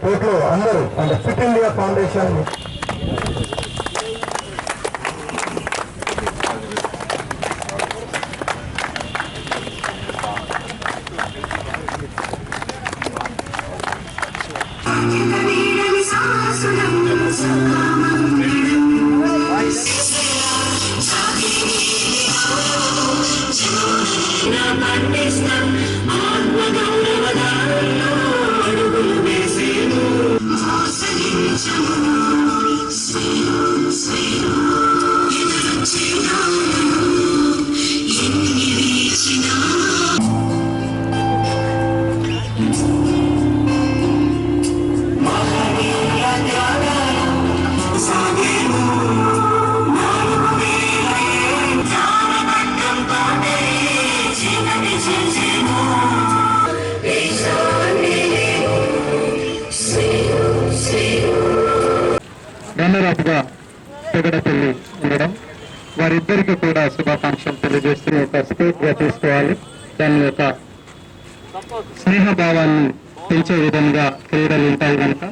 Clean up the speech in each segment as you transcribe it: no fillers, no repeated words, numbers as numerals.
కోర్టులో అందరూ అంటే ఫిట్ ఇండియా ఫౌండేషన్ రన్నరప్గా పెగడపల్లి ఉండడం వారిద్దరికీ కూడా శుభాకాంక్షలు తెలియజేస్తూ ఒక స్ఫూర్తిగా తీసుకోవాలి. దాని యొక్క స్నేహభావాన్ని పెంచే విధంగా క్రీడలు ఉంటాయి కనుక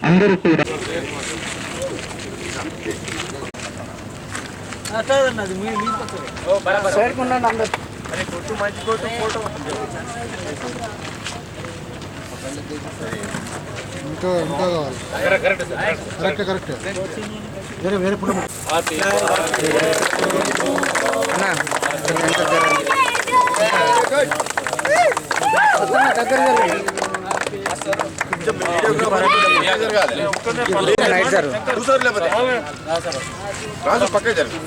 అందరూ కూడా ఇంకా కావాలి. కరెక్ట్ వేరే పుట్టు రాజు పక్కే జరుగు.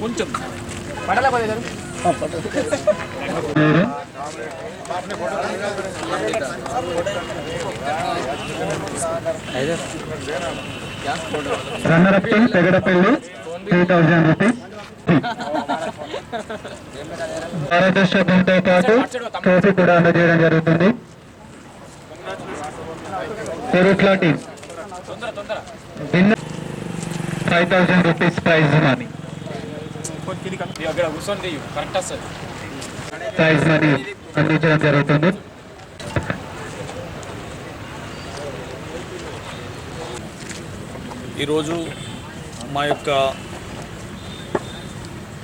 కొంచెం రన్నరప్ పెగడపల్లి 2000 రూపీస్. భారతదేశంతో పాటు ట్రోఫీ కూడా అందజేయడం జరుగుతుంది. పెరుట్లా team 5000 rupees prize money. Prize money అందించడం జరుగుతుంది. ఈరోజు మా యొక్క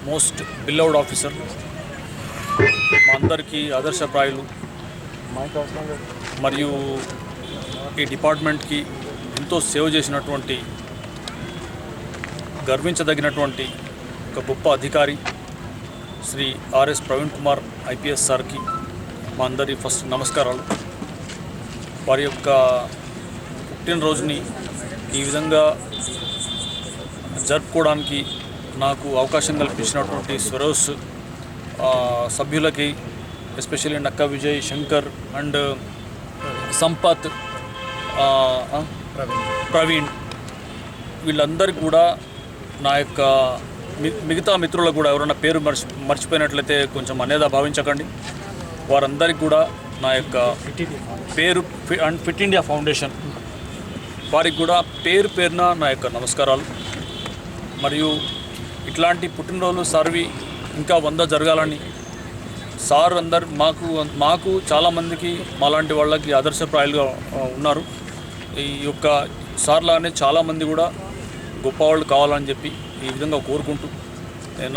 మోస్ట్ బిలవ్డ్ ఆఫీసర్, మా అందరికీ ఆదర్శప్రాయులు మరియు ఈ డిపార్ట్మెంట్కి ఎంతో సేవ చేసినటువంటి గర్వించదగినటువంటి ఒక గొప్ప అధికారి శ్రీ ఆర్ఎస్ ప్రవీణ్ కుమార్ ఐపీఎస్ సార్కి మా అందరి ఫస్ట్ నమస్కారాలు. వారి యొక్క పుట్టినరోజుని ఈ విధంగా జరుపుకోవడానికి నాకు అవకాశం కల్పించినటువంటి స్వరోస్ సభ్యులకి, ఎస్పెషల్లీ నక్క విజయ్, శంకర్ అండ్ సంపత్, ప్రవీణ్, వీళ్ళందరికీ కూడా నా యొక్క మిగతా మిత్రులకు కూడా ఎవరైనా పేరు మర్చిపోయినట్లయితే కొంచెం అనేదా భావించకండి. వారందరికీ కూడా నా యొక్క పేరు అండ్ ఫిట్ ఇండియా ఫౌండేషన్ వారికి కూడా పేరు పేరున నా యొక్క నమస్కారాలు. మరియు ఇట్లాంటి పుట్టినరోజులు సార్వి ఇంకా 100 జరగాలని, సార్ అందరు మాకు చాలామందికి మాలాంటి వాళ్ళకి ఆదర్శప్రాయాలుగా ఉన్నారు. ఈ యొక్క సార్లానే చాలామంది కూడా గొప్పవాళ్ళు కావాలని చెప్పి ఈ విధంగా కోరుకుంటూ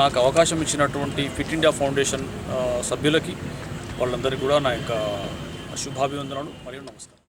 నాకు అవకాశం ఇచ్చినటువంటి ఫిట్ ఇండియా ఫౌండేషన్ సభ్యులకి వాళ్ళందరికీ కూడా నా యొక్క శుభాభివందనలు మరియు నమస్కారం.